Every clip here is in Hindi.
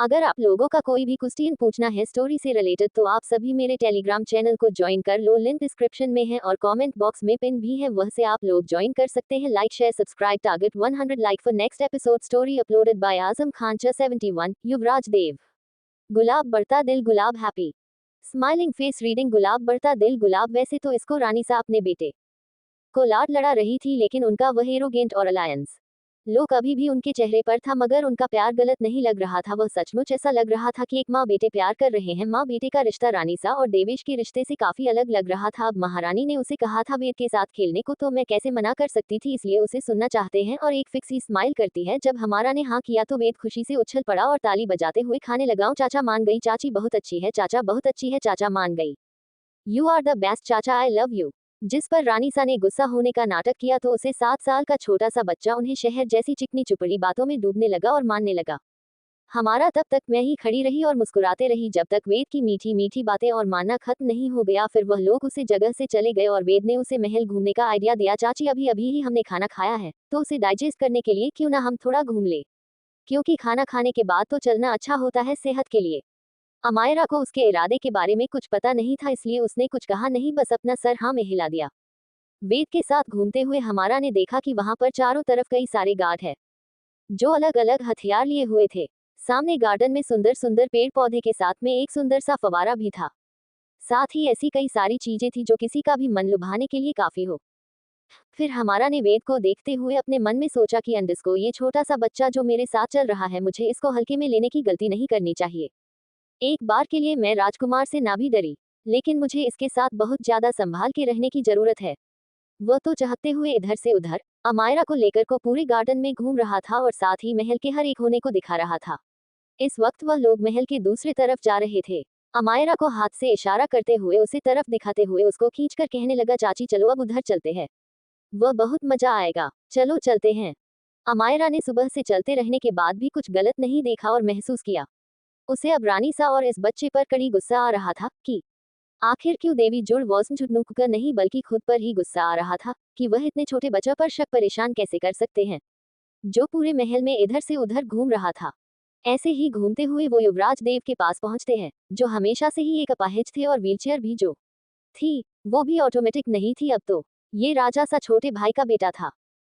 अगर आप लोगों का कोई भी क्वेश्चन पूछना है स्टोरी से रिलेटेड तो आप सभी मेरे टेलीग्राम चैनल को ज्वाइन कर लो। लिंक डिस्क्रिप्शन में है और कमेंट बॉक्स में पिन भी है, वह से आप लोग ज्वाइन कर सकते हैं। Like share subscribe. Target 100 like for next episode. Story uploaded by Azam Khan 71 Yuvraj Dev. गुलाब बढ़ता दिल गुलाब हैप्पी स्माइलिंग फेस रीडिंग गुलाब बढ़ता दिल गुलाब। वैसे तो इसको रानी सा अपने बेटे को लाड लड़ा रही थी, लेकिन उनका वह एरोगेंट और अलायंस लोग अभी भी उनके चेहरे पर था। मगर उनका प्यार गलत नहीं लग रहा था, वह सचमुच ऐसा लग रहा था कि एक माँ बेटे प्यार कर रहे हैं। माँ बेटे का रिश्ता रानी सा और देवेश के रिश्ते से काफी अलग लग रहा था। अब महारानी ने उसे कहा था वेद के साथ खेलने को, तो मैं कैसे मना कर सकती थी, इसलिए उसे सुनना चाहते हैं। और एक फिक्सी स्माइल करती है। जब हमारा ने हाँ किया तो वेद खुशी से उछल पड़ा और ताली बजाते हुए खाने लगाओ चाचा मान गई, चाची बहुत अच्छी है, चाचा बहुत अच्छी है, चाचा मान गई, यू आर द बेस्ट चाचा, आई लव यू। जिस पर रानीसा ने गुस्सा होने का नाटक किया तो उसे 7 साल का छोटा सा बच्चा उन्हें शहर जैसी चिकनी चुपड़ी बातों में डूबने लगा और मानने लगा। हमारा तब तक मैं ही खड़ी रही और मुस्कुराते रही जब तक वेद की मीठी मीठी बातें और मानना खत्म नहीं हो गया। फिर वह लोग उसे जगह से चले गए और वेद ने उसे महल घूमने का आइडिया दिया। चाची अभी अभी ही हमने खाना खाया है, तो उसे डाइजेस्ट करने के लिए क्यों ना हम थोड़ा घूम ले, क्योंकि खाना खाने के बाद तो चलना अच्छा होता है सेहत के लिए। अमायरा को उसके इरादे के बारे में कुछ पता नहीं था, इसलिए उसने कुछ कहा नहीं, बस अपना सर हाँ में हिला दिया। वेद के साथ घूमते हुए हमारा ने देखा कि वहां पर चारों तरफ कई सारे गार्ड है जो अलग अलग हथियार लिए हुए थे। सामने गार्डन में सुंदर सुंदर पेड़ पौधे के साथ में एक सुंदर सा फवारा भी था। साथ ही ऐसी कई सारी चीजें थी जो किसी का भी मन लुभाने के लिए काफी हो। फिर हमारा ने वेद को देखते हुए अपने मन में सोचा कि अंडस्को, ये छोटा सा बच्चा जो मेरे साथ चल रहा है, मुझे इसको हल्के में लेने की गलती नहीं करनी चाहिए। एक बार के लिए मैं राजकुमार से ना भी डरी, लेकिन मुझे इसके साथ बहुत ज्यादा संभाल के रहने की जरूरत है। वह तो चाहते हुए इधर से उधर अमायरा को लेकर को पूरे गार्डन में घूम रहा था और साथ ही महल के हर एक होने को दिखा रहा था। इस वक्त वह लोग महल के दूसरी तरफ जा रहे थे। अमायरा को हाथ से इशारा करते हुए उसी तरफ दिखाते हुए उसको खींचकर कहने लगा, चाची चलो अब उधर चलते हैं, वह बहुत मजा आएगा, चलो चलते हैं। अमायरा ने सुबह से चलते रहने के बाद भी कुछ गलत नहीं देखा और महसूस किया उसे अब रानी सा और इस बच्चे पर कड़ी गुस्सा आ रहा था कि आखिर क्यों देवी जुड़ वॉस्न कर नहीं बल्कि खुद पर ही गुस्सा आ रहा था कि वह इतने छोटे बच्चे पर शक परेशान कैसे कर सकते हैं, जो पूरे महल में इधर से उधर घूम रहा था। ऐसे ही घूमते हुए वो युवराज देव के पास पहुंचते हैं, जो हमेशा से ही एक अपाहिज थे और व्हीलचेयर भी जो थी वो भी ऑटोमेटिक नहीं थी। अब तो ये राजा सा छोटे भाई का बेटा था।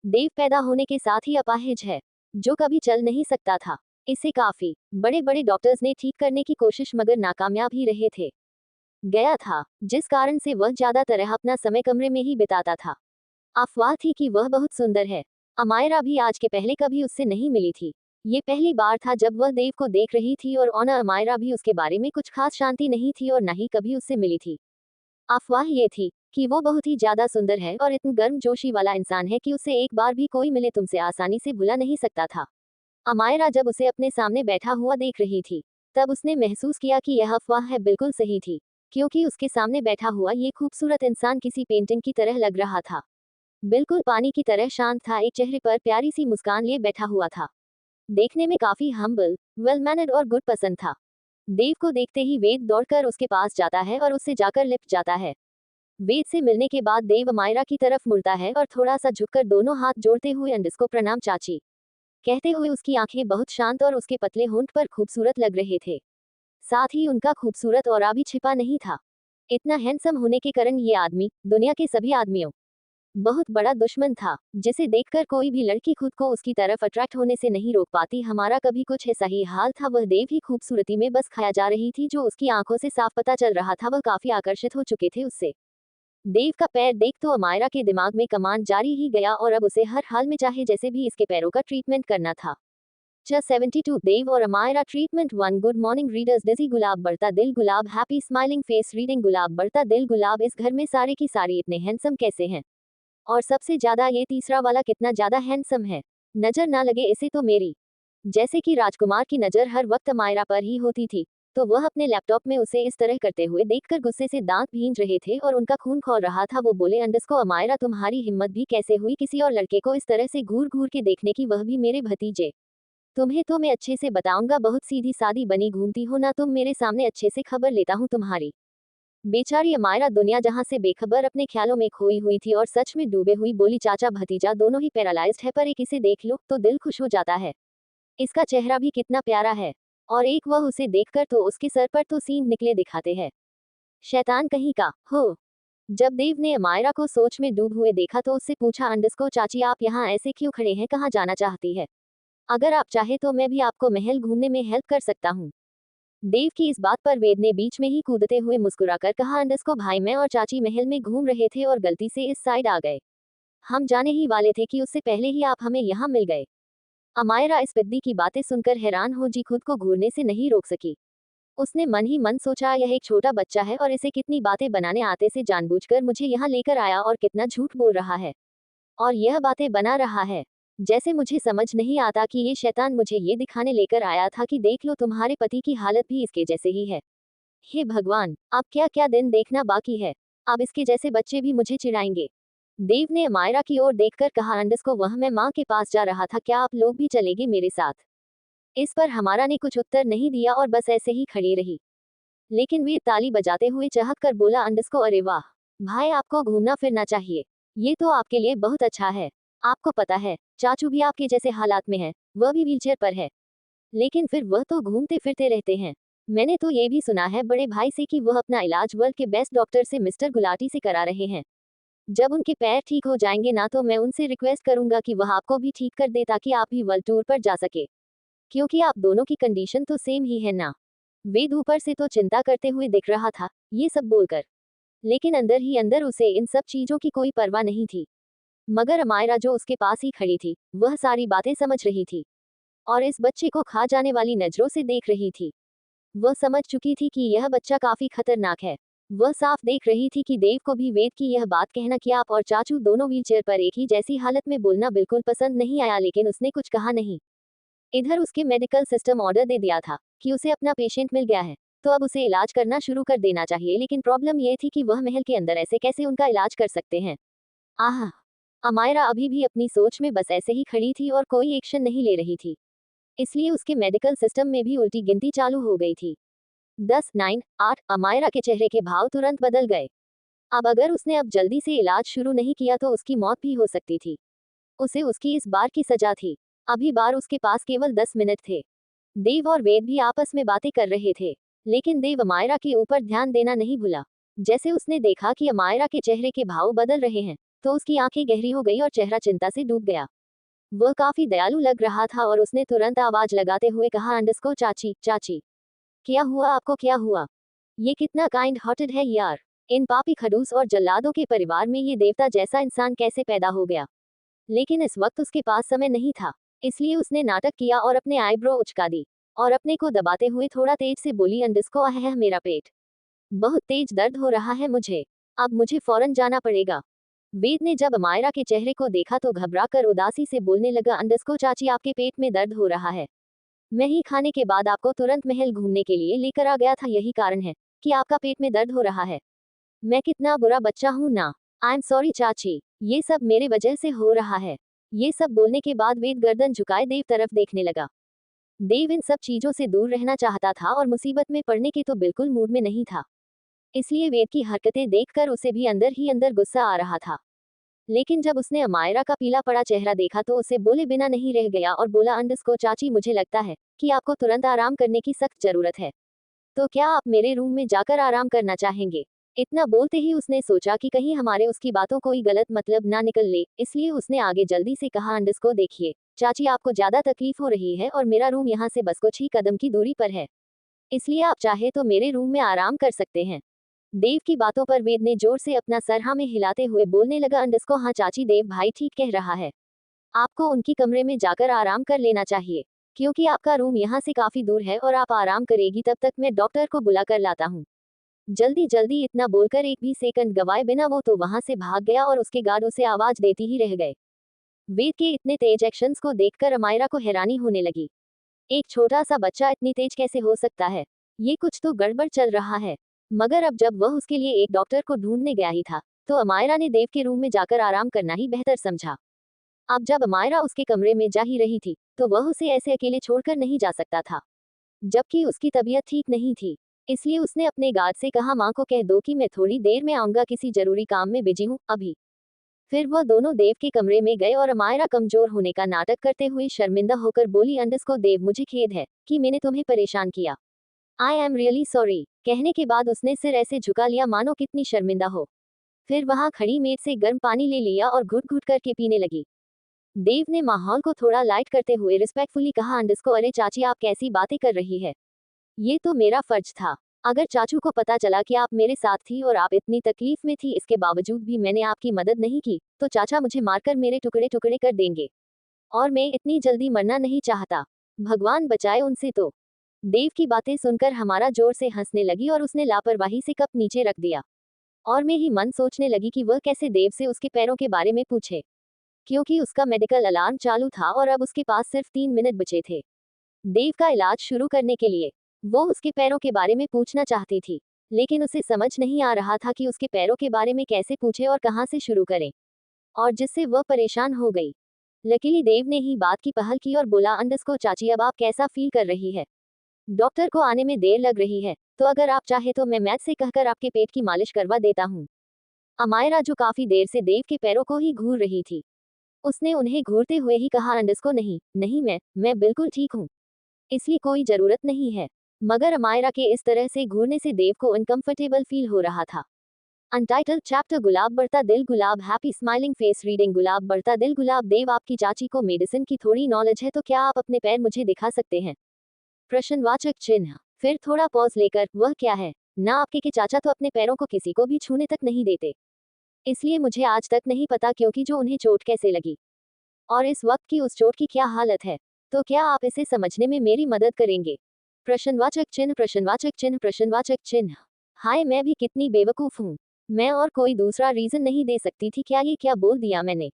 देव पैदा होने के साथ ही अपाहिज है, जो कभी चल नहीं सकता था। इसे काफी बड़े बड़े डॉक्टर्स ने ठीक करने की कोशिश मगर नाकामयाब ही रहे थे गया था, जिस कारण से वह ज्यादातर अपना समय कमरे में ही बिताता था। अफवाह थी कि वह बहुत सुंदर है। अमायरा भी आज के पहले कभी उससे नहीं मिली थी। ये पहली बार था जब वह देव को देख रही थी और ओना अमायरा भी उसके बारे में कुछ खास शांति नहीं थी और न ही कभी उससे मिली थी। अफवाह ये थी कि वो बहुत ही ज्यादा सुंदर है और इतना गर्मजोशी वाला इंसान है कि उसे एक बार भी कोई मिले तुमसे आसानी से भुला नहीं सकता था। अमायरा जब उसे अपने सामने बैठा हुआ देख रही थी, तब उसने महसूस किया कि यह अफवाह है बिल्कुल सही थी, क्योंकि उसके सामने बैठा हुआ ये खूबसूरत इंसान किसी पेंटिंग की तरह लग रहा था। बिल्कुल पानी की तरह शांत था, एक चेहरे पर प्यारी सी मुस्कान लिए बैठा हुआ था। देखने में काफी हम्बल, वेल मैनर्ड और गुड पसंद था। देव को देखते ही वेद दौड़कर उसके पास जाता है और उससे जाकर लिपट जाता है। वेद से मिलने के बाद देव अमायरा की तरफ मुड़ता है और थोड़ा सा झुककर दोनों हाथ जोड़ते हुए अंडस्को प्रणाम चाची कहते हुए उसकी आंखें बहुत शांत और उसके पतले होंठ पर खूबसूरत लग रहे थे। साथ ही उनका खूबसूरत ऑरा भी छिपा नहीं था। इतना हैंडसम होने के कारण ये आदमी दुनिया के सभी आदमियों बहुत बड़ा दुश्मन था, जिसे देखकर कोई भी लड़की खुद को उसकी तरफ अट्रैक्ट होने से नहीं रोक पाती। हमारा कभी कुछ ऐसा ही हाल था। वह देव ही खूबसूरती में बस खाया जा रही थी, जो उसकी आंखों से साफ पता चल रहा था। वह काफी आकर्षित हो चुके थे उससे। देव का पैर देख तो अमायरा के दिमाग में कमांड जारी ही गया और अब उसे हर हाल में चाहे जैसे भी इसके पैरों का ट्रीटमेंट करना था। 72 देव और Amayra treatment 1। Good morning readers. डिजी गुलाब बढ़ता दिल गुलाब हैप्पी स्माइलिंग फेस रीडिंग गुलाब बढ़ता दिल गुलाब। इस घर में सारे की सारी इतने हैंडसम कैसे हैं, और सबसे ज्यादा ये तीसरा वाला कितना ज्यादा हैंडसम है। नजर ना लगे इसे तो मेरी। जैसे कि राजकुमार की नजर हर वक्त अमायरा पर ही होती थी, तो वह अपने लैपटॉप में उसे इस तरह करते हुए देखकर गुस्से से दांत भींच रहे थे और उनका खून खौल रहा था। वो बोले, अंडस्को अमायरा तुम्हारी हिम्मत भी कैसे हुई किसी और लड़के को इस तरह से घूर घूर के देखने की, वह भी मेरे भतीजे। तुम्हें तो मैं अच्छे से बताऊंगा, बहुत सीधी सादी बनी घूमती हो ना तुम मेरे सामने, अच्छे से खबर लेता हूँ तुम्हारी। बेचारी अमायरा दुनिया जहां से बेखबर अपने ख्यालों में खोई हुई थी और सच में डूबे हुई बोली, चाचा भतीजा दोनों ही पैरालाइज्ड है, पर एक इसे देख लो तो दिल खुश हो जाता है। इसका चेहरा भी कितना प्यारा है। और एक वह उसे देखकर तो उसके सर पर तो सींग निकले दिखाते हैं। शैतान कहीं का हो। जब देव ने अमायरा को सोच में डूब हुए देखा तो उससे पूछा, अंडस्को चाची आप यहाँ ऐसे क्यों खड़े हैं, कहाँ जाना चाहती है? अगर आप चाहे तो मैं भी आपको महल घूमने में हेल्प कर सकता हूँ। देव की इस बात पर वेद ने बीच में ही कूदते हुए मुस्कुराकर कहा, अंडस्को भाई मैं और चाची महल में घूम रहे थे और गलती से इस साइड आ गए। हम जाने ही वाले थे कि उससे पहले ही आप हमें यहाँ मिल गए। अमायरा इस बिद्दी की बातें सुनकर हैरान हो जी खुद को घूरने से नहीं रोक सकी। उसने मन ही मन सोचा, यह एक छोटा बच्चा है और इसे कितनी बातें बनाने आते से जानबूझकर मुझे यहाँ लेकर आया और कितना झूठ बोल रहा है और यह बातें बना रहा है। जैसे मुझे समझ नहीं आता कि ये शैतान मुझे ये दिखाने लेकर आया था कि देख लो तुम्हारे पति की हालत भी इसके जैसे ही है। हे भगवान, अब क्या क्या दिन देखना बाकी है। अब इसके जैसे बच्चे भी मुझे चिढ़ाएंगे। देव ने अमायरा की ओर देखकर कहा, अंडस्को वह मैं माँ के पास जा रहा था, क्या आप लोग भी चलेंगे मेरे साथ? इस पर हमारा ने कुछ उत्तर नहीं दिया और बस ऐसे ही खड़ी रही। लेकिन वे ताली बजाते हुए चहक कर बोला, अंडस्को अरे वाह भाई, आपको घूमना फिरना चाहिए, ये तो आपके लिए बहुत अच्छा है। आपको पता है चाचू भी आपके जैसे हालात में है, वह भी व्हीलचेयर पर है, लेकिन फिर वह तो घूमते फिरते रहते हैं। मैंने तो ये भी सुना है बड़े भाई से कि वह अपना इलाज वर्ल्ड के बेस्ट डॉक्टर से मिस्टर गुलाटी से करा रहे हैं। जब उनके पैर ठीक हो जाएंगे ना तो मैं उनसे रिक्वेस्ट करूंगा कि वह आपको भी ठीक कर दे ताकि आप भी वर्ल्ड टूर पर जा सके, क्योंकि आप दोनों की कंडीशन तो सेम ही है ना। वेद ऊपर से तो चिंता करते हुए दिख रहा था ये सब बोलकर, लेकिन अंदर ही अंदर उसे इन सब चीजों की कोई परवाह नहीं थी। मगर अमायरा जो उसके पास ही खड़ी थी वह सारी बातें समझ रही थी और इस बच्चे को खा जाने वाली नजरों से देख रही थी। वह समझ चुकी थी कि यह बच्चा काफी खतरनाक है। वह साफ देख रही थी कि देव को भी वेद की यह बात कहना कि आप और चाचू दोनों व्हीलचेयर पर एक ही जैसी हालत में बोलना बिल्कुल पसंद नहीं आया, लेकिन उसने कुछ कहा नहीं। इधर उसके मेडिकल सिस्टम ऑर्डर दे दिया था कि उसे अपना पेशेंट मिल गया है तो अब उसे इलाज करना शुरू कर देना चाहिए, लेकिन प्रॉब्लम यह थी कि वह महल के अंदर ऐसे कैसे उनका इलाज कर सकते हैं। आह। अमायरा अभी भी अपनी सोच में बस ऐसे ही खड़ी थी और कोई एक्शन नहीं ले रही थी, इसलिए उसके मेडिकल सिस्टम में भी उल्टी गिनती चालू हो गई थी। 10, 9, 8। अमायरा के चेहरे के भाव तुरंत बदल गए। अब अगर उसने अब जल्दी से इलाज शुरू नहीं किया तो उसकी मौत भी हो सकती थी। उसे उसकी इस बार की सजा थी। अभी बार उसके पास केवल 10 मिनट थे। देव और वेद भी आपस में बातें कर रहे थे, लेकिन देव अमायरा के ऊपर ध्यान देना नहीं भूला। जैसे उसने देखा कि अमायरा के चेहरे के भाव बदल रहे हैं तो उसकी आंखें गहरी हो गई और चेहरा चिंता से डूब गया। वह काफी दयालु लग रहा था और उसने तुरंत आवाज लगाते हुए कहा, अंडस्को चाची चाची, क्या हुआ आपको, क्या हुआ? ये कितना काइंड हार्टेड है यार। इन पापी खड़ूस और जल्लादों के परिवार में ये देवता जैसा इंसान कैसे पैदा हो गया? लेकिन इस वक्त उसके पास समय नहीं था, इसलिए उसने नाटक किया और अपने आईब्रो उचका दी और अपने को दबाते हुए थोड़ा तेज से बोली, अंडस्को आह मेरा पेट बहुत तेज दर्द हो रहा है मुझे, अब मुझे फौरन जाना पड़ेगा। वेद ने जब अमायरा के चेहरे को देखा तो घबराकर उदासी से बोलने लगा, अंडस्को चाची आपके पेट में दर्द हो रहा है, मैं ही खाने के बाद आपको तुरंत महल घूमने के लिए लेकर आ गया था, यही कारण है कि आपका पेट में दर्द हो रहा है। मैं कितना बुरा बच्चा हूँ ना। आई एम सॉरी चाची, ये सब मेरे वजह से हो रहा है। ये सब बोलने के बाद वेद गर्दन झुकाए देव तरफ देखने लगा। देव इन सब चीजों से दूर रहना चाहता था और मुसीबत में पड़ने के तो बिल्कुल मूड में नहीं था, इसलिए वेद की हरकतें देखकर उसे भी अंदर ही अंदर गुस्सा आ रहा था। लेकिन जब उसने अमायरा का पीला पड़ा चेहरा देखा तो उसे बोले बिना नहीं रह गया और बोला, अंडस्को चाची मुझे लगता है कि आपको तुरंत आराम करने की सख्त जरूरत है, तो क्या आप मेरे रूम में जाकर आराम करना चाहेंगे? इतना बोलते ही उसने सोचा कि कहीं हमारे उसकी बातों कोई गलत मतलब ना निकल ले, इसलिए उसने आगे जल्दी से कहा, अंडस्को देखिए चाची आपको ज्यादा तकलीफ हो रही है और मेरा रूम यहाँ से बस कुछ ही कदम की दूरी पर है, इसलिए आप चाहे तो मेरे रूम में आराम कर सकते हैं। देव की बातों पर वेद ने जोर से अपना सर हाँ में हिलाते हुए बोलने लगा, अंडस्को हाँ चाची देव भाई ठीक कह रहा है, आपको उनकी कमरे में जाकर आराम कर लेना चाहिए, क्योंकि आपका रूम यहाँ से काफी दूर है और आप आराम करेगी तब तक मैं डॉक्टर को बुला कर लाता हूँ। जल्दी जल्दी इतना बोलकर एक भी सेकंड गवाए बिना वो तो वहां से भाग गया और उसके गार्ड उसे आवाज देती ही रह गए। वेद के इतने तेज एक्शंस को देखकर अमायरा को हैरानी होने लगी। एक छोटा सा बच्चा इतनी तेज कैसे हो सकता है? ये कुछ तो गड़बड़ चल रहा है। मगर अब जब वह उसके लिए एक डॉक्टर को ढूंढने गया ही था तो अमायरा ने देव के रूम में जाकर आराम करना ही बेहतर समझा। अब जब अमायरा उसके कमरे में जा ही रही थी तो वह उसे ऐसे अकेले छोड़कर नहीं जा सकता था, जबकि उसकी तबीयत ठीक नहीं थी। इसलिए उसने अपने गार्ड से कहा, माँ को कह दो कि मैं थोड़ी देर में आऊंगा, किसी जरूरी काम में बिजी हूँ अभी। फिर वह दोनों देव के कमरे में गए और अमायरा कमजोर होने का नाटक करते हुए शर्मिंदा होकर बोली, अंडरस्कोर देव, मुझे खेद है कि मैंने तुम्हें परेशान किया। I am really sorry. कहने के बाद उसने सिर ऐसे झुका लिया मानो कितनी शर्मिंदा हो। फिर वहां खड़ी मेज से गर्म पानी ले लिया और घुट घुट करके पीने लगी। देव ने माहौल को थोड़ा लाइट करते हुए रिस्पेक्टफुली कहा, अंडरस्कोर अरे चाची, आप कैसी बातें कर रही है। ये तो मेरा फर्ज था। अगर चाचू को पता चला कि आप मेरे साथ थी और आप इतनी तकलीफ में थी, इसके बावजूद भी मैंने आपकी मदद नहीं की, तो चाचा मुझे मारकर मेरे टुकड़े टुकड़े कर देंगे। और मैं इतनी जल्दी मरना नहीं चाहता। भगवान बचाए उनसे तो। देव की बातें सुनकर हमारा जोर से हंसने लगी और उसने लापरवाही से कप नीचे रख दिया। और मैं ही मन सोचने लगी कि वह कैसे देव से उसके पैरों के बारे में पूछे, क्योंकि उसका मेडिकल अलार्म चालू था और अब उसके पास सिर्फ 3 मिनट बचे थे देव का इलाज शुरू करने के लिए। वो उसके पैरों के बारे में पूछना चाहती थी, लेकिन उसे समझ नहीं आ रहा था कि उसके पैरों के बारे में कैसे पूछे और कहां से शुरू करें, और जिससे वह परेशान हो गई। लकीली देव ने ही बात की पहल की और बोला, अंडरस्कोर चाची, अब आप कैसा फील कर रही है। डॉक्टर को आने में देर लग रही है, तो अगर आप चाहे तो मैं मैथ से कहकर आपके पेट की मालिश करवा देता हूँ। अमायरा, जो काफी देर से देव के पैरों को ही घूर रही थी, उसने उन्हें घूरते हुए ही कहा, अंडरस्कोर नहीं नहीं, मैं बिल्कुल ठीक हूँ, इसलिए कोई जरूरत नहीं है। मगर अमायरा के इस तरह से घूरने से देव को अनकंफर्टेबल फील हो रहा था। अनटाइटल्ड चैप्टर, गुलाब बढ़ता दिल गुलाब, हैप्पी स्माइलिंग फेस रीडिंग, गुलाब बढ़ता दिल गुलाब। देव, आपकी चाची को मेडिसिन की थोड़ी नॉलेज है, तो क्या आप अपने पैर मुझे दिखा सकते हैं। प्रश्नवाचक चिन्ह। फिर थोड़ा पॉज लेकर, वह क्या है ना आपके के चाचा तो अपने पैरों को किसी को भी छूने तक नहीं देते, इसलिए मुझे आज तक नहीं पता क्योंकि जो उन्हें चोट कैसे लगी और इस वक्त की उस चोट की क्या हालत है। तो क्या आप इसे समझने में मेरी मदद करेंगे। प्रश्नवाचक चिन्ह, प्रश्नवाचक चिन्ह, प्रश्नवाचक चिन्ह। हाय, मैं भी कितनी बेवकूफ हूँ। मैं और कोई दूसरा रीजन नहीं दे सकती थी। क्या ये क्या बोल दिया मैंने।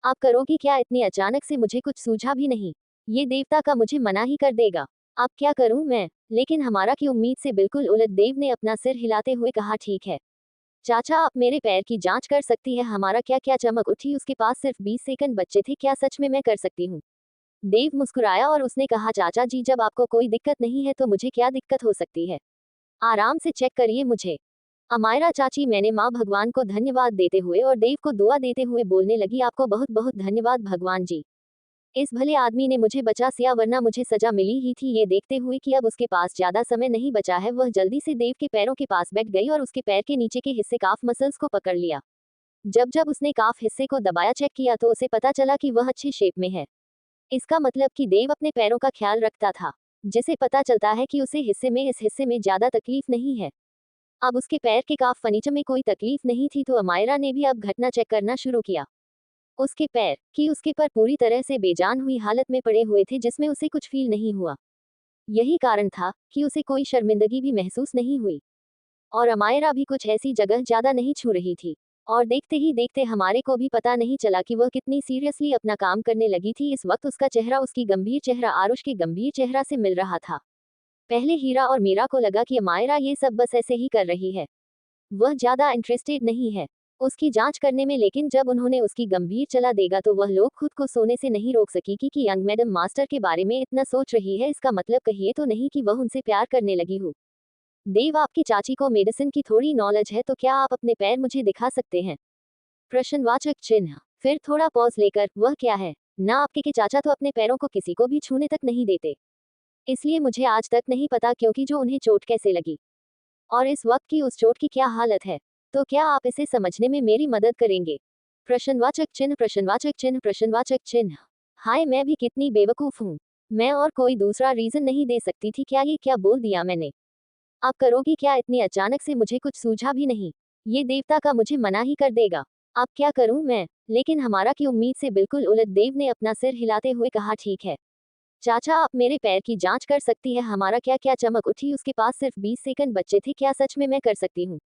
आप करोगी क्या, इतनी अचानक से मुझे कुछ सूझा भी नहीं। ये देवता का मुझे मना ही कर देगा। अब क्या करूं मैं। लेकिन हमारा की उम्मीद से बिल्कुल उलट देव ने अपना सिर हिलाते हुए कहा, ठीक है चाचा, आप मेरे पैर की जांच कर सकती है। हमारा क्या क्या चमक उठी, उसके पास सिर्फ 20 सेकंड बच्चे थे, क्या सच में मैं कर सकती हूँ। देव मुस्कुराया और उसने कहा, चाचा जी, जब आपको कोई दिक्कत नहीं है तो मुझे क्या दिक्कत हो सकती है। आराम से चेक करिए मुझे। अमायरा चाची, मैंने माँ भगवान को धन्यवाद देते हुए और देव को दुआ देते हुए बोलने लगी, आपको बहुत बहुत धन्यवाद भगवान जी। इस भले आदमी ने मुझे बचा सिया, वरना मुझे सजा मिली ही थी। ये देखते हुए कि अब उसके पास ज्यादा समय नहीं बचा है, वह जल्दी से देव के पैरों के पास बैठ गई और उसके पैर के नीचे के हिस्से काफ मसल्स को पकड़ लिया। जब जब उसने काफ हिस्से को दबाया चेक किया तो उसे पता चला कि वह अच्छी शेप में है। इसका मतलब कि देव अपने पैरों का ख्याल रखता था, जिसे पता चलता है कि उसे इस हिस्से में ज्यादा तकलीफ नहीं है। अब उसके पैर के काफ फर्नीचर में कोई तकलीफ नहीं थी, तो अमायरा ने भी अब घटना चेक करना शुरू किया। उसके पैर की उसके पर पूरी तरह से बेजान हुई हालत में पड़े हुए थे, जिसमें उसे कुछ फील नहीं हुआ। यही कारण था कि उसे कोई शर्मिंदगी भी महसूस नहीं हुई। और अमायरा भी कुछ ऐसी जगह ज्यादा नहीं छू रही थी। और देखते ही देखते हमारे को भी पता नहीं चला कि वह कितनी सीरियसली अपना काम करने लगी थी। इस वक्त उसका चेहरा उसकी गंभीर चेहरा आरुष के गंभीर चेहरा से मिल रहा था। पहले हीरा और मीरा को लगा कि अमायरा ये सब बस ऐसे ही कर रही है, वह ज्यादा इंटरेस्टेड नहीं है उसकी जांच करने में, लेकिन जब उन्होंने उसकी गंभीर चला देगा तो वह लोग खुद को सोने से नहीं रोक सकी कि यंग मैडम मास्टर के बारे में इतना सोच रही है। इसका मतलब कहिए तो नहीं कि वह उनसे प्यार करने लगी हो। देव, आपकी चाची को मेडिसिन की थोड़ी नॉलेज है, तो क्या आप अपने पैर मुझे दिखा सकते हैं। प्रश्नवाचक चिन्ह। फिर थोड़ा पॉज लेकर, वह क्या है ना आपके के चाचा तो अपने पैरों को किसी को भी छूने तक नहीं देते, इसलिए मुझे आज तक नहीं पता क्योंकि जो उन्हें चोट कैसे लगी और इस वक्त की उस चोट की क्या हालत है। तो क्या आप इसे समझने में मेरी मदद करेंगे। प्रश्नवाचक चिन्ह, प्रश्नवाचक चिन्ह, प्रश्नवाचक चिन्ह। हाय, मैं भी कितनी बेवकूफ हूँ। मैं और कोई दूसरा रीजन नहीं दे सकती थी। क्या ये क्या बोल दिया मैंने। आप करोगी क्या, इतनी अचानक से मुझे कुछ सूझा भी नहीं। ये देवता का मुझे मना ही कर देगा। अब क्या करूं मैं। लेकिन हमारा की उम्मीद से बिल्कुल उलट देव ने अपना सिर हिलाते हुए कहा, ठीक है चाचा, आप मेरे पैर की जांच कर सकती है। हमारा क्या क्या चमक उठी, उसके पास सिर्फ 20 सेकंड बच्चे थे, क्या सच में मैं कर सकती हूँ।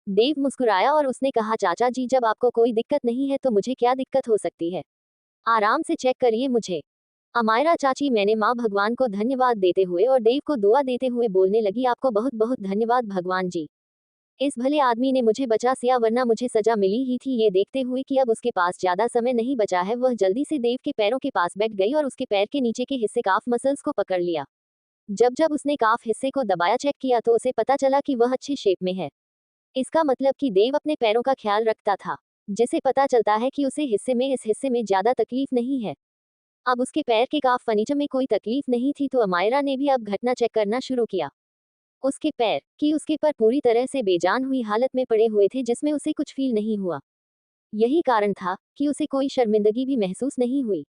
देव मुस्कुराया और उसने कहा, चाचा जी, जब आपको कोई दिक्कत नहीं है तो मुझे क्या दिक्कत हो सकती है। आराम से चेक करिए मुझे। अमायरा चाची, मैंने माँ भगवान को धन्यवाद देते हुए और देव को दुआ देते हुए बोलने लगी, आपको बहुत बहुत धन्यवाद भगवान जी। इस भले आदमी ने मुझे बचा सिया, वरना मुझे सजा मिली ही थी। ये देखते हुए कि अब उसके पास ज्यादा समय नहीं बचा है, वह जल्दी से देव के पैरों के पास बैठ गई और उसके पैर के नीचे के हिस्से काफ मसल्स को पकड़ लिया। जब जब उसने काफ हिस्से को दबाया चेक किया तो उसे पता चला कि वह अच्छी शेप में है। इसका मतलब कि देव अपने पैरों का ख्याल रखता था, जिसे पता चलता है कि उसे इस हिस्से में ज्यादा तकलीफ नहीं है। अब उसके पैर के काफ फर्नीचर में कोई तकलीफ नहीं थी, तो अमायरा ने भी अब घटना चेक करना शुरू किया। उसके पैर कि उसके पर पूरी तरह से बेजान हुई हालत में पड़े हुए थे, जिसमें उसे कुछ फील नहीं हुआ। यही कारण था कि उसे कोई शर्मिंदगी भी महसूस नहीं हुई।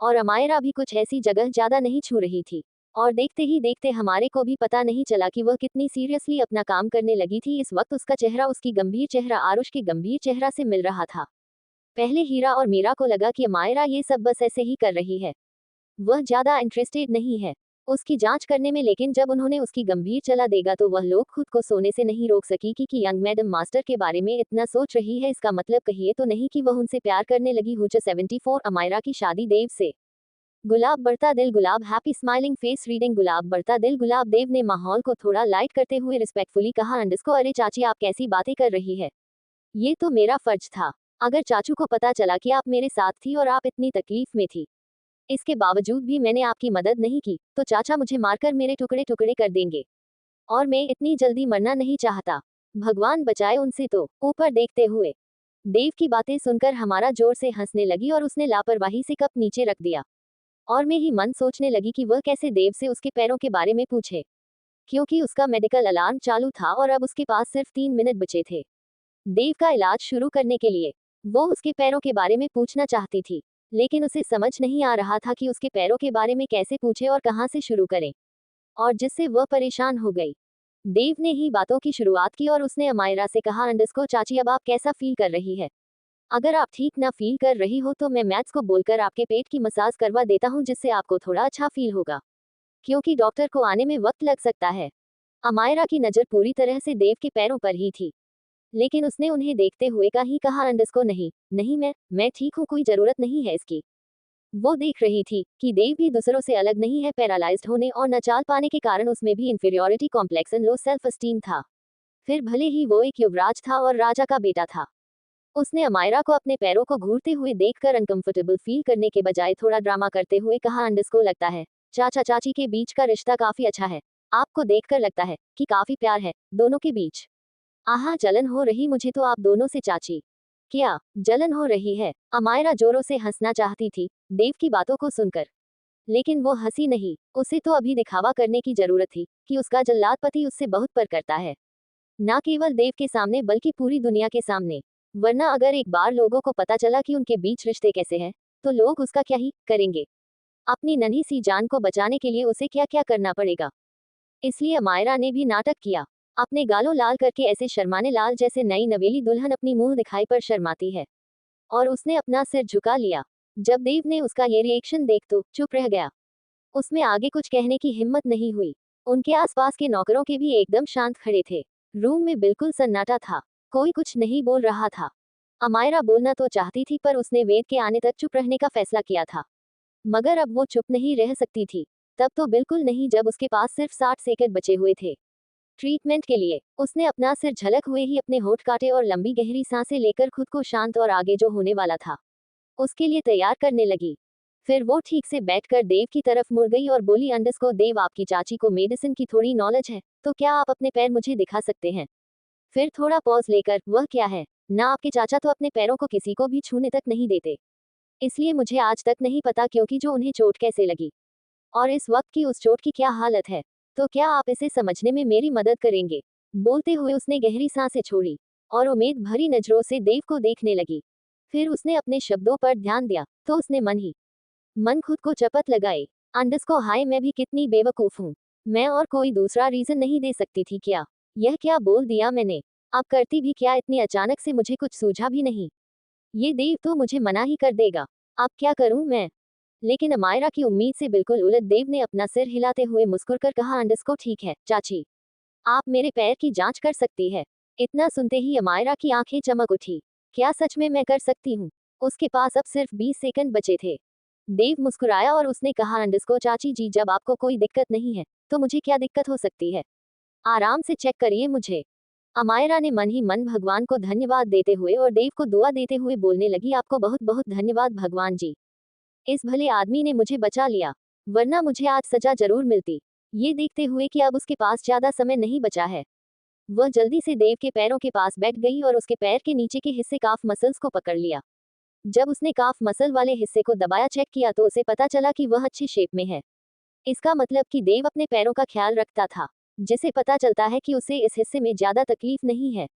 और अमायरा भी कुछ ऐसी जगह ज्यादा नहीं छू रही थी। और देखते ही देखते हमारे को भी पता नहीं चला कि वह कितनी सीरियसली अपना काम करने लगी थी। इस वक्त उसका चेहरा उसकी गंभीर चेहरा आरुष के गंभीर चेहरा से मिल रहा था। पहले हीरा और मीरा को लगा कि अमायरा ये सब बस ऐसे ही कर रही है, वह ज्यादा इंटरेस्टेड नहीं है उसकी जांच करने में, लेकिन जब उन्होंने उसकी गंभीर चला देगा तो वह लोग खुद को सोने से नहीं रोक सकी कि यंग मैडम मास्टर के बारे में इतना सोच रही है। इसका मतलब कहिए तो नहीं कि वह उनसे प्यार करने लगी। हुच 74 अमायरा की शादी देव से। गुलाब बढ़ता दिल गुलाब हैप्पी स्माइलिंग फेस रीडिंग गुलाब बढ़ता दिल गुलाब। देव ने माहौल को थोड़ा लाइट करते हुए रिस्पेक्टफुली कहा अंडस्को अरे चाची आप कैसी बातें कर रही है, ये तो मेरा फर्ज था। अगर चाचू को पता चला कि आप मेरे साथ थी और आप इतनी तकलीफ में थी, इसके बावजूद भी मैंने आपकी मदद नहीं की, तो चाचा मुझे मारकर मेरे टुकड़े टुकड़े कर देंगे। और मैं इतनी जल्दी मरना नहीं चाहता, भगवान बचाए उनसे। तो ऊपर देखते हुए देव की बातें सुनकर हमारा जोर से हंसने लगी और उसने लापरवाही से कप नीचे रख दिया। और मैं ही मन सोचने लगी कि वह कैसे देव से उसके पैरों के बारे में पूछे, क्योंकि उसका मेडिकल अलार्म चालू था और अब उसके पास सिर्फ 3 मिनट बचे थे देव का इलाज शुरू करने के लिए। वो उसके पैरों के बारे में पूछना चाहती थी, लेकिन उसे समझ नहीं आ रहा था कि उसके पैरों के बारे में कैसे पूछे और कहां से शुरू करें, और जिससे वह परेशान हो गई। देव ने ही बातों की शुरुआत की और उसने अमायरा से कहा अंडस्को चाची अब आप कैसा फील कर रही है, अगर आप ठीक ना फील कर रही हो तो मैं मैथ्स को बोलकर आपके पेट की मसाज करवा देता हूँ, जिससे आपको थोड़ा अच्छा फील होगा, क्योंकि डॉक्टर को आने में वक्त लग सकता है। अमायरा की नजर पूरी तरह से देव के पैरों पर ही थी, लेकिन उसने उन्हें देखते हुए का ही कहा अंडस्को नहीं नहीं मैं ठीक हूँ, कोई जरूरत नहीं है इसकी। वो देख रही थी कि देव भी दूसरों से अलग नहीं है, पैरालाइज्ड होने और न चाल पाने के कारण उसमें भी inferiority complex and low self esteem था। फिर भले ही वो एक युवराज था और राजा का बेटा था, उसने अमायरा को अपने पैरों को घूरते हुए देखकर अनकंफर्टेबल फील करने के बजाय थोड़ा ड्रामा करते हुए कहा अंडस्को लगता है चाचा चाची के बीच का रिश्ता काफी अच्छा है, आपको देखकर लगता है कि काफी प्यार है दोनों के बीच। आहा जलन हो रही मुझे तो आप दोनों से चाची। क्या जलन हो रही है? अमायरा जोरों से हंसना चाहती थी देव की बातों को सुनकर, लेकिन वो हंसी नहीं। उसे तो अभी दिखावा करने की जरूरत थी कि उसका जल्लाद पति उससे बहुत पर करता है, ना केवल देव के सामने बल्कि पूरी दुनिया के सामने। वरना अगर एक बार लोगों को पता चला कि उनके बीच रिश्ते कैसे हैं, तो लोग उसका क्या ही करेंगे। अपनी नन्ही सी जान को बचाने के लिए उसे क्या क्या करना पड़ेगा। इसलिए अमायरा ने भी नाटक किया, अपने गालों लाल करके ऐसे शर्माने लाल जैसे नई नवेली दुल्हन अपनी मुंह दिखाई पर शर्माती है। और उसने अपना सिर झुका लिया। जब देव ने उसका ये रिएक्शन देख तो चुप रह गया, उसमें आगे कुछ कहने की हिम्मत नहीं हुई। उनके आसपास के नौकरों के भी एकदम शांत खड़े थे। रूम में बिल्कुल सन्नाटा था, कोई कुछ नहीं बोल रहा था। अमायरा बोलना तो चाहती थी, पर उसने वेद के आने तक चुप रहने का फैसला किया था, मगर अब वो चुप नहीं रह सकती थी। तब तो बिल्कुल नहीं, जब उसके पास सिर्फ 60 सेकंड बचे हुए थे ट्रीटमेंट के लिए। उसने अपना सिर झलक हुए ही अपने होठ काटे और लंबी गहरी सांसें लेकर खुद को शांत और आगे जो होने वाला था उसके लिए तैयार करने लगी। फिर वो ठीक से बैठकर देव की तरफ मुड़ गई और बोली अंडस्को देव आपकी चाची को मेडिसिन की थोड़ी नॉलेज है, तो क्या आप अपने पैर मुझे दिखा सकते हैं? फिर थोड़ा पॉज लेकर वह क्या है ना, आपके चाचा तो अपने पैरों को किसी को भी छूने तक नहीं देते, इसलिए मुझे आज तक नहीं पता क्योंकि जो उन्हें चोट कैसे लगी और इस वक्त की उस चोट की क्या हालत है, तो क्या आप इसे समझने में मेरी मदद करेंगे? बोलते हुए उसने गहरी सांसें छोड़ी और उम्मीद भरी नजरों से देव को देखने लगी। फिर उसने अपने शब्दों पर ध्यान दिया तो उसने मन ही मन खुद को चपत लगाई। अंडस्को हाय मैं भी कितनी बेवकूफ हूँ, मैं और कोई दूसरा रीजन नहीं दे सकती थी क्या? यह क्या बोल दिया मैंने? अब करती भी क्या, इतनी अचानक से मुझे कुछ सूझा भी नहीं। ये देव तो मुझे मना ही कर देगा, अब क्या करूं मैं? लेकिन अमायरा की उम्मीद से बिल्कुल उलट देव ने अपना सिर हिलाते हुए मुस्कुराकर कहा अंडस्को ठीक है चाची, आप मेरे पैर की जांच कर सकती है। इतना सुनते ही अमायरा की आंखें चमक उठी। क्या सच में मैं कर सकती हूँ? उसके पास अब सिर्फ 20 सेकंड बचे थे। देव मुस्कुराया और उसने कहा अंडस्को चाची जी जब आपको कोई दिक्कत नहीं है तो मुझे क्या दिक्कत हो सकती है, आराम से चेक करिए मुझे। अमायरा ने मन ही मन भगवान को धन्यवाद देते हुए और देव को दुआ देते हुए बोलने लगी आपको बहुत बहुत धन्यवाद भगवान जी, इस भले आदमी ने मुझे बचा लिया, वरना मुझे आज सजा जरूर मिलती। ये देखते हुए कि अब उसके पास ज्यादा समय नहीं बचा है, वह जल्दी से देव के पैरों के पास बैठ गई और उसके पैर के नीचे के हिस्से काफ मसल्स को पकड़ लिया। जब उसने काफ मसल वाले हिस्से को दबाया चेक किया तो उसे पता चला कि वह अच्छी शेप में है। इसका मतलब कि देव अपने पैरों का ख्याल रखता था, जिसे पता चलता है कि उसे इस हिस्से में ज्यादा तकलीफ नहीं है।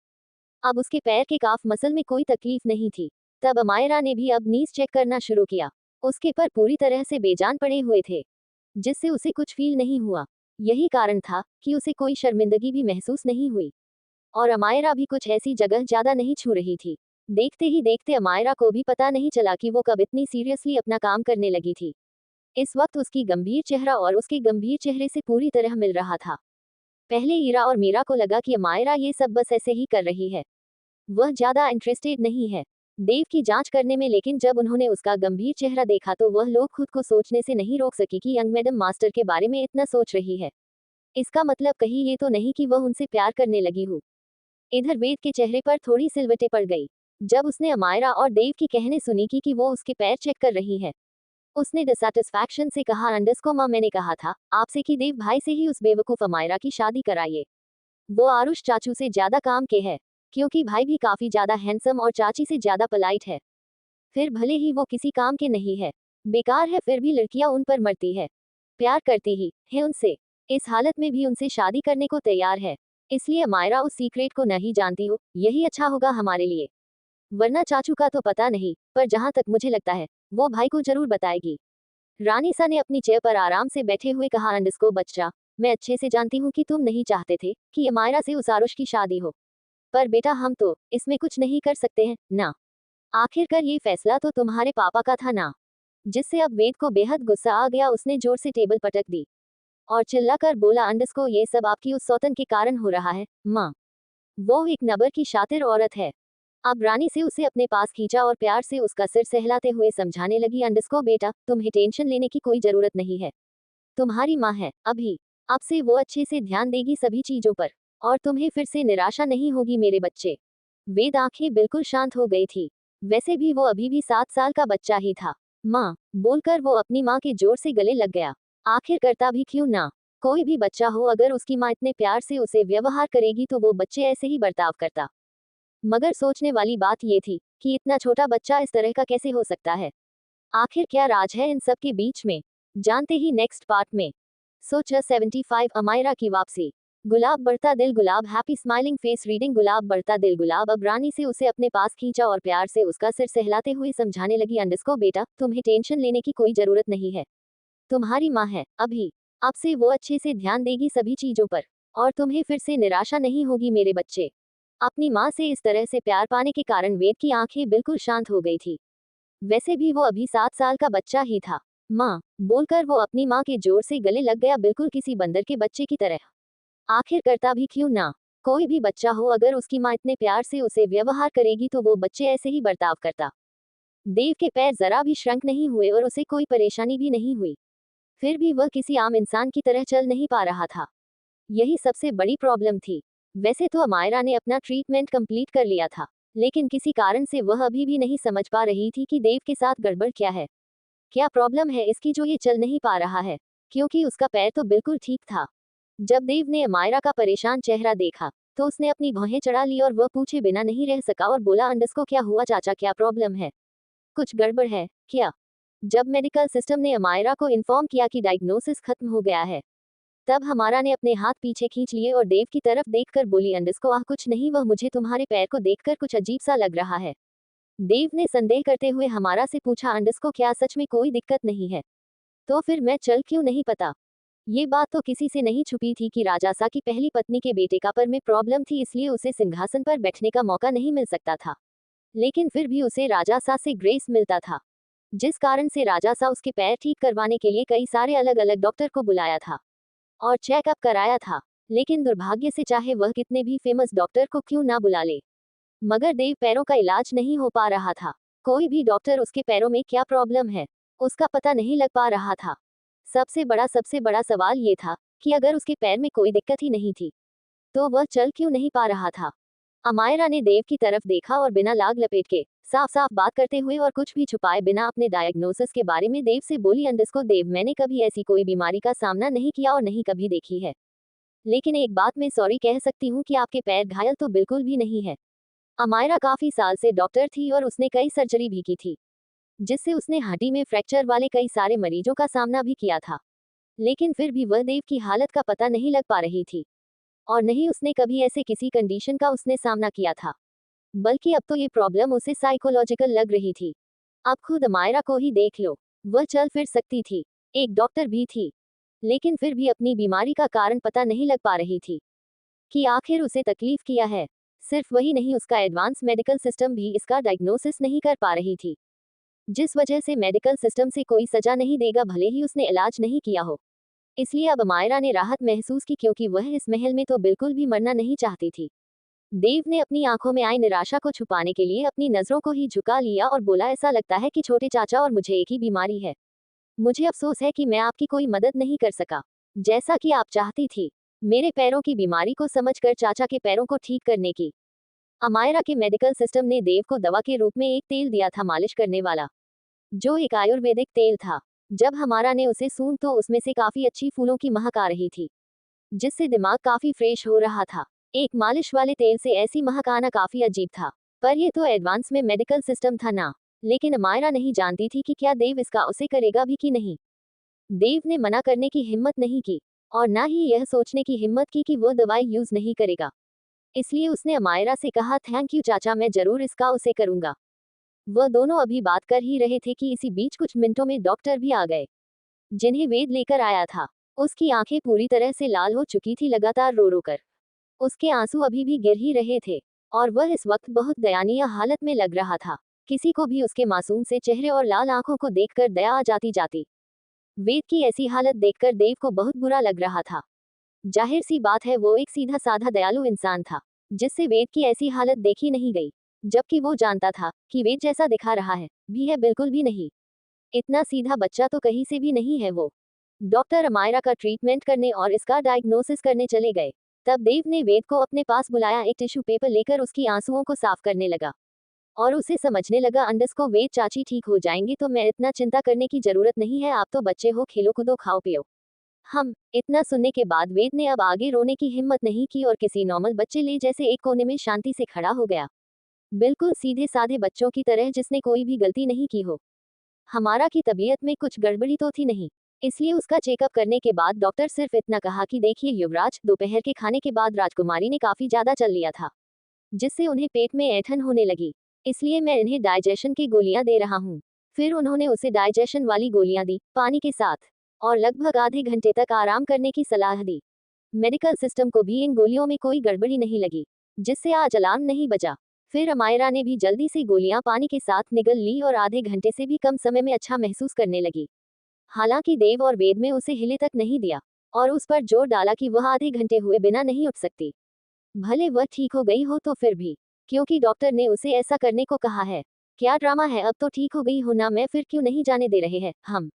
अब उसके पैर के काफ मसल में कोई तकलीफ नहीं थी। तब अमायरा ने भी अब नीज चेक करना शुरू किया। उसके पर पूरी तरह से बेजान पड़े हुए थे, जिससे उसे कुछ फील नहीं हुआ। यही कारण था कि उसे कोई शर्मिंदगी भी महसूस नहीं हुई। और अमायरा भी कुछ ऐसी जगह ज्यादा नहीं छू रही थी। देखते ही देखते अमायरा को भी पता नहीं चला कि वो कब इतनी सीरियसली अपना काम करने लगी थी। इस वक्त उसकी गंभीर चेहरा और उसके गंभीर चेहरे से पूरी तरह मिल रहा था। पहले ईरा और मीरा को लगा कि अमायरा ये सब बस ऐसे ही कर रही है, वह ज्यादा इंटरेस्टेड नहीं है देव की जांच करने में। लेकिन जब उन्होंने उसका गंभीर चेहरा देखा तो वह लोग खुद को सोचने से नहीं रोक सकी कि यंग मैडम मास्टर के बारे में इतना सोच रही है। इसका मतलब कहीं ये तो नहीं कि वह उनसे प्यार करने लगी हो। इधर वेद के चेहरे पर थोड़ी सिलवटें पड़ गई जब उसने अमायरा और देव की कहने सुनी कि वो उसके पैर चेक कर रही है। उसने डिसैटिस्फैक्शन से कहा, अंडरस्को माँ, मैंने कहा था आपसे कि देव भाई से ही उस बेवकूफ अमायरा की शादी कराइए। वो आरुष चाचू से ज्यादा काम के है, क्योंकि भाई भी काफी ज्यादा हैंडसम और चाची से ज्यादा पोलाइट है। फिर भले ही वो किसी काम के नहीं है, बेकार है, फिर भी लड़कियां उन पर मरती है, प्यार करती ही है उनसे। इस हालत में भी उनसे शादी करने को तैयार है। इसलिए अमायरा उस सीक्रेट को नहीं जानती हो, यही अच्छा होगा हमारे लिए। वरना चाचू का तो पता नहीं, पर जहां तक मुझे लगता है वो भाई को जरूर बताएगी। रानीसा ने अपनी चेयर पर आराम से बैठे हुए कहा, अंडस्को बच्चा, मैं अच्छे से जानती हूँ कि तुम नहीं चाहते थे कि अमायरा से उस आरुष की शादी हो, पर बेटा हम तो इसमें कुछ नहीं कर सकते हैं ना। आखिरकार ये फैसला तो तुम्हारे पापा का था ना। जिससे अब वेद को बेहद गुस्सा आ गया। उसने जोर से टेबल पटक दी और चिल्लाकर बोला, अंडस्को ये सब आपकी उस सौतन के कारण हो रहा है माँ। वो एक नबर की शातिर औरत है। अब रानी से उसे अपने पास खींचा और प्यार से उसका सिर सहलाते हुए समझाने लगी, अंडस्को बेटा, तुम्हें टेंशन लेने की कोई जरूरत नहीं है। तुम्हारी माँ है अभी, अब से वो अच्छे से ध्यान देगी सभी चीजों पर, और तुम्हें फिर से निराशा नहीं होगी मेरे बच्चे। वेद आंखें बिल्कुल शांत हो गई थी। वैसे भी वो अभी भी 7 साल का बच्चा ही था। माँ बोलकर वो अपनी माँ के जोर से गले लग गया। आखिर करता भी क्यों ना, कोई भी बच्चा हो, अगर उसकी माँ इतने प्यार से उसे व्यवहार करेगी तो वो बच्चे ऐसे ही बर्ताव करता। मगर सोचने वाली बात ये थी कि इतना छोटा बच्चा इस तरह का कैसे हो सकता है। आखिर क्या राज है इन सब के बीच में, जानते ही नेक्स्ट पार्ट में। सोच 75 अमायरा की वापसी। गुलाब बढ़ता दिल गुलाब, हैप्पी स्माइलिंग फेस रीडिंग गुलाब बढ़ता दिल गुलाब। अब रानी से उसे अपने पास खींचा और प्यार से उसका सिर सहलाते हुए समझाने लगी, अंडस्को बेटा, तुम्हें टेंशन लेने की कोई जरूरत नहीं है। तुम्हारी माँ है अभी, अब से वो अच्छे से ध्यान देगी सभी चीजों पर, और तुम्हें फिर से निराशा नहीं होगी मेरे बच्चे। अपनी माँ से इस तरह से प्यार पाने के कारण वेद की आंखें बिल्कुल शांत हो गई थी। वैसे भी वो अभी 7 साल का बच्चा ही था। माँ बोलकर वो अपनी माँ के जोर से गले लग गया, बिल्कुल किसी बंदर के बच्चे की तरह। आखिर करता भी क्यों ना, कोई भी बच्चा हो, अगर उसकी माँ इतने प्यार से उसे व्यवहार करेगी तो वो बच्चे ऐसे ही बर्ताव करता। देव के पैर जरा भी श्रंक नहीं हुए और उसे कोई परेशानी भी नहीं हुई। फिर भी वह किसी आम इंसान की तरह चल नहीं पा रहा था। यही सबसे बड़ी प्रॉब्लम थी। वैसे तो अमायरा ने अपना ट्रीटमेंट कंप्लीट कर लिया था, लेकिन किसी कारण से वह अभी भी नहीं समझ पा रही थी कि देव के साथ गड़बड़ क्या है। क्या प्रॉब्लम है इसकी जो ये चल नहीं पा रहा है, क्योंकि उसका पैर तो बिल्कुल ठीक था। जब देव ने अमायरा का परेशान चेहरा देखा तो उसने अपनी भौहें चढ़ा ली और वह पूछे बिना नहीं रह सका और बोला, अंडस्को क्या हुआ चाचा, क्या प्रॉब्लम है, कुछ गड़बड़ है क्या। जब मेडिकल सिस्टम ने अमायरा को इन्फॉर्म किया कि डायग्नोसिस खत्म हो गया है, तब हमारा ने अपने हाथ पीछे खींच लिए और देव की तरफ देखकर बोली, अंडस्को आह कुछ नहीं, वह मुझे तुम्हारे पैर को देखकर कुछ अजीब सा लग रहा है। देव ने संदेह करते हुए हमारा से पूछा, अंडस्को क्या सच में कोई दिक्कत नहीं है, तो फिर मैं चल क्यों नहीं पता। ये बात तो किसी से नहीं छुपी थी कि राजासा की पहली पत्नी के बेटे का पर में प्रॉब्लम थी, इसलिए उसे सिंहासन पर बैठने का मौका नहीं मिल सकता था। लेकिन फिर भी उसे राजासा से ग्रेस मिलता था, जिस कारण से राजासा उसके पैर ठीक करवाने के लिए कई सारे अलग अलग डॉक्टर को बुलाया था और चेकअप कराया था। लेकिन दुर्भाग्य से चाहे वह कितने भी फेमस डॉक्टर को क्यों ना बुला ले, मगर देव पैरों का इलाज नहीं हो पा रहा था। कोई भी डॉक्टर उसके पैरों में क्या प्रॉब्लम है उसका पता नहीं लग पा रहा था। सबसे बड़ा सवाल ये था कि अगर उसके पैर में कोई दिक्कत ही नहीं थी तो वह चल क्यों नहीं पा रहा था। अमायरा ने देव की तरफ देखा और बिना लाग लपेट के साफ साफ बात करते हुए और कुछ भी छुपाए बिना अपने डायग्नोसिस के बारे में देव से बोली, अंडस्को देव, मैंने कभी ऐसी कोई बीमारी का सामना नहीं किया और नहीं कभी देखी है। लेकिन एक बात मैं सॉरी कह सकती हूँ कि आपके पैर घायल तो बिल्कुल भी नहीं है। अमायरा काफी साल से डॉक्टर थी और उसने कई सर्जरी भी की थी, जिससे उसने हड्डी में फ्रैक्चर वाले कई सारे मरीजों का सामना भी किया था। लेकिन फिर भी वह देव की हालत का पता नहीं लग पा रही थी, और नहीं उसने कभी ऐसे किसी कंडीशन का उसने सामना किया था, बल्कि अब तो ये प्रॉब्लम उसे साइकोलॉजिकल लग रही थी। अब खुद अमायरा को ही देख लो, वह चल फिर सकती थी, एक डॉक्टर भी थी, लेकिन फिर भी अपनी बीमारी का कारण पता नहीं लग पा रही थी कि आखिर उसे तकलीफ किया है। सिर्फ वही नहीं, उसका एडवांस मेडिकल सिस्टम भी इसका डायग्नोसिस नहीं कर पा रही थी, जिस वजह से मेडिकल सिस्टम से कोई सजा नहीं देगा भले ही उसने इलाज नहीं किया हो। इसलिए अब अमायरा ने राहत महसूस की, क्योंकि वह इस महल में तो बिल्कुल भी मरना नहीं चाहती थी। देव ने अपनी आंखों में आई निराशा को छुपाने के लिए अपनी नजरों को ही झुका लिया और बोला, ऐसा लगता है कि छोटे चाचा और मुझे एक ही बीमारी है। मुझे अफसोस है कि मैं आपकी कोई मदद नहीं कर सका, जैसा कि आप चाहती थी, मेरे पैरों की बीमारी को समझकर चाचा के पैरों को ठीक करने की। अमायरा के मेडिकल सिस्टम ने देव को दवा के रूप में एक तेल दिया था मालिश करने वाला, जो एक आयुर्वेदिक तेल था। जब हमारा ने उसे सूंघ तो उसमें से काफी अच्छी फूलों की महक आ रही थी, जिससे दिमाग काफी फ्रेश हो रहा था। एक मालिश वाले तेल से ऐसी महक आना काफी अजीब था, पर ये तो एडवांस में मेडिकल सिस्टम था ना। लेकिन अमायरा नहीं जानती थी कि क्या देव इसका उसे करेगा भी कि नहीं। देव ने मना करने की हिम्मत नहीं की, और ना ही यह सोचने की हिम्मत की कि वो दवाई यूज नहीं करेगा। इसलिए उसने अमायरा से कहा, थैंक यू चाचा, मैं जरूर इसका उसे करूंगा। वह दोनों अभी बात कर ही रहे थे कि इसी बीच कुछ मिनटों में डॉक्टर भी आ गए, जिन्हें वेद लेकर आया था। उसकी आंखें पूरी तरह से लाल हो चुकी थी, लगातार रो रो कर उसके आंसू अभी भी गिर ही रहे थे, और वह इस वक्त बहुत दयनीय हालत में लग रहा था। किसी को भी उसके मासूम से चेहरे और लाल आंखों को देखकर दया आ जाती जाती। वेद की ऐसी हालत देखकर देव को बहुत बुरा लग रहा था। जाहिर सी बात है, वो एक सीधा साधा दयालु इंसान था, जिससे वेद की ऐसी हालत देखी नहीं गई, जबकि वो जानता था कि वेद जैसा दिखा रहा है भी है बिल्कुल भी नहीं। इतना सीधा बच्चा तो कहीं से भी नहीं है वो। डॉक्टर अमायरा का ट्रीटमेंट करने और इसका डायग्नोसिस करने चले गए। तब देव ने वेद को अपने पास बुलाया, एक टिश्यू पेपर लेकर उसकी आंसुओं को साफ करने लगा, और उसे समझने लगा, अंडरस्को वेद चाची ठीक हो जाएंगे, तो मैं इतना चिंता करने की जरूरत नहीं है, आप तो बच्चे हो, खेलो कूदो खाओ पियो। हम इतना सुनने के बाद वेद ने अब आगे रोने की हिम्मत नहीं की और किसी नॉर्मल बच्चे ले जैसे एक कोने में शांति से खड़ा हो गया, बिल्कुल सीधे साधे बच्चों की तरह, जिसने कोई भी गलती नहीं की हो। हमारा की तबीयत में कुछ गड़बड़ी तो थी नहीं, इसलिए उसका चेकअप करने के बाद डॉक्टर सिर्फ इतना कहा कि देखिए युवराज, दोपहर के खाने के बाद राजकुमारी ने काफी ज्यादा चल लिया था, जिससे उन्हें पेट में ऐंठन होने लगी, इसलिए मैं इन्हें डाइजेशन की गोलियां दे रहा हूँ। फिर उन्होंने उसे डाइजेशन वाली गोलियां दी, पानी के साथ, और लगभग आधे घंटे तक आराम करने की सलाह दी। मेडिकल सिस्टम को भी इन गोलियों में कोई गड़बड़ी नहीं लगी, जिससे आज अलार्म नहीं बजा। फिर अमायरा ने भी जल्दी से गोलियां पानी के साथ निगल ली और आधे घंटे से भी कम समय में अच्छा महसूस करने लगी। हालांकि देव और वेद में उसे हिले तक नहीं दिया, और उस पर जोर डाला कि वह आधे घंटे हुए बिना नहीं उठ सकती, भले वह ठीक हो गई हो तो फिर भी, क्योंकि डॉक्टर ने उसे ऐसा करने को कहा है। क्या ड्रामा है, अब तो ठीक हो गई हो ना, मैं फिर क्यों नहीं जाने दे रहे हैं हम,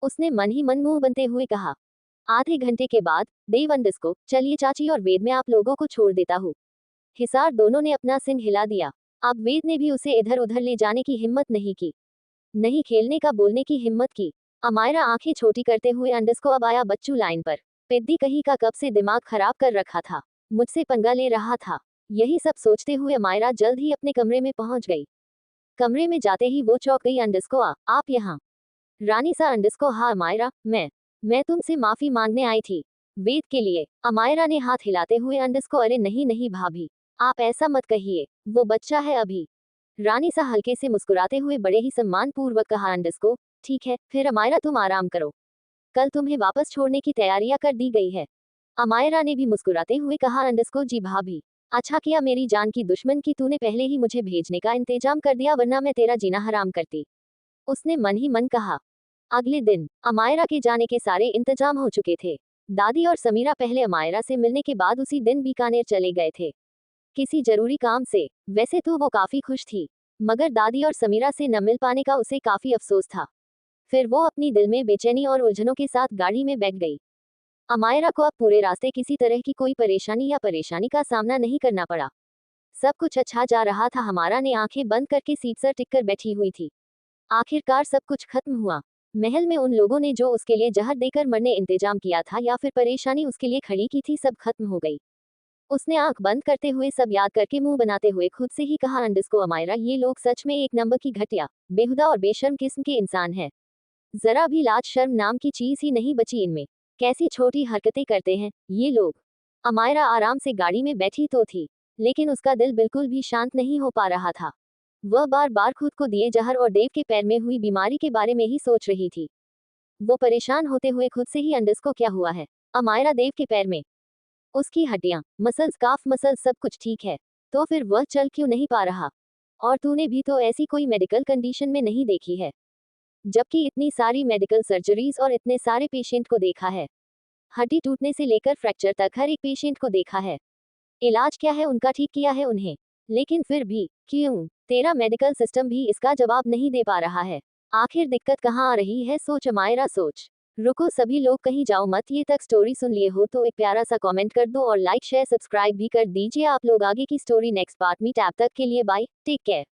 उसने मन ही मन मुंह बनते हुए कहा। आधे घंटे के बाद देव अंडस्को, चलिए चाची और वेद, मैं आप लोगों को छोड़ देता हूँ। हिसार दोनों ने अपना सिंह हिला दिया। अब वेद ने भी उसे इधर उधर ले जाने की हिम्मत नहीं की, नहीं खेलने का बोलने की हिम्मत की। अमायरा आंखें छोटी करते हुए अंडस्को, अब आया बच्चू लाइन पर, पेद्दी कहीं का कब से दिमाग खराब कर रखा था, मुझसे पंगा ले रहा था। यही सब सोचते हुए अमायरा जल्द ही अपने कमरे में पहुंच गई। कमरे में जाते ही वो चौंक गई, अंडस्को आप यहाँ? रानी सा अंडस्को, हाँ अमायरा, मैं तुमसे माफी मांगने आई थी, वेद के लिए। अमायरा ने हाथ हिलाते हुए अंडस्को, अरे नहीं नहीं भाभी, आप ऐसा मत कहिए, वो बच्चा है अभी। रानी सा हल्के से मुस्कुराते हुए बड़े ही सम्मान पूर्वक कहा, अंडस्को ठीक है, फिर अमायरा तुम आराम करो, कल तुम्हें वापस छोड़ने की तैयारियां कर दी गई है। अमायरा ने भी मुस्कुराते हुए कहा, अंडस्को जी भाभी, अच्छा किया मेरी जान की दुश्मन की तूने पहले ही मुझे भेजने का इंतजाम कर दिया, वरना मैं तेरा जीना हराम करती, उसने मन ही मन कहा। अगले दिन अमायरा के जाने के सारे इंतजाम हो चुके थे। दादी और समीरा पहले अमायरा से मिलने के बाद उसी दिन बीकानेर चले गए थे, किसी जरूरी काम से। वैसे तो वो काफी खुश थी, मगर दादी और समीरा से न मिल पाने का उसे काफी अफसोस था। फिर वो अपनी दिल में बेचैनी और उलझनों के साथ गाड़ी में बैठ गई। अमायरा को अब पूरे रास्ते किसी तरह की कोई परेशानी का सामना नहीं करना पड़ा। सब कुछ अच्छा जा रहा था। हमारा ने आंखें बंद करके सीट पर टिक कर बैठी हुई थी। आखिरकार सब कुछ खत्म हुआ। महल में उन लोगों ने जो उसके लिए जहर देकर मरने इंतजाम किया था या फिर परेशानी उसके लिए खड़ी की थी, सब खत्म हो गई। उसने आंख बंद करते हुए सब याद करके मुंह बनाते हुए खुद से ही कहा, अंडस को अमायरा, ये लोग सच में एक नंबर की घटिया, बेहुदा और बेशर्म किस्म के इंसान है। जरा भी लाज शर्म नाम की चीज ही नहीं बची इनमें। कैसी छोटी हरकतें करते हैं ये लोग। अमायरा आराम से गाड़ी में बैठी तो थी, लेकिन उसका दिल बिल्कुल भी शांत नहीं हो पा रहा था। वह बार बार खुद को दिए जहर और देव के पैर में हुई बीमारी के बारे में ही सोच रही थी। वो परेशान होते हुए खुद से ही, अंडस को क्या हुआ है? अमायरा, देव के पैर में उसकी हड्डियां, मसल्स, काफ मसल्स सब कुछ ठीक है, तो फिर वह चल क्यों नहीं पा रहा? और तूने भी तो ऐसी कोई मेडिकल कंडीशन में नहीं देखी है, जबकि इतनी सारी मेडिकल सर्जरीज और इतने सारे पेशेंट को देखा है। हड्डी टूटने से लेकर फ्रैक्चर तक हर एक पेशेंट को देखा है। इलाज क्या है उनका, ठीक किया है उन्हें, लेकिन फिर भी क्यों तेरा मेडिकल सिस्टम भी इसका जवाब नहीं दे पा रहा है? आखिर दिक्कत कहाँ आ रही है? सोच अमायरा सोच। रुको सभी लोग, कहीं जाओ मत। ये तक स्टोरी सुन लिए हो तो एक प्यारा सा कमेंट कर दो और लाइक शेयर सब्सक्राइब भी कर दीजिए। आप लोग आगे की स्टोरी नेक्स्ट पार्ट में। तब तक के लिए बाय, टेक केयर।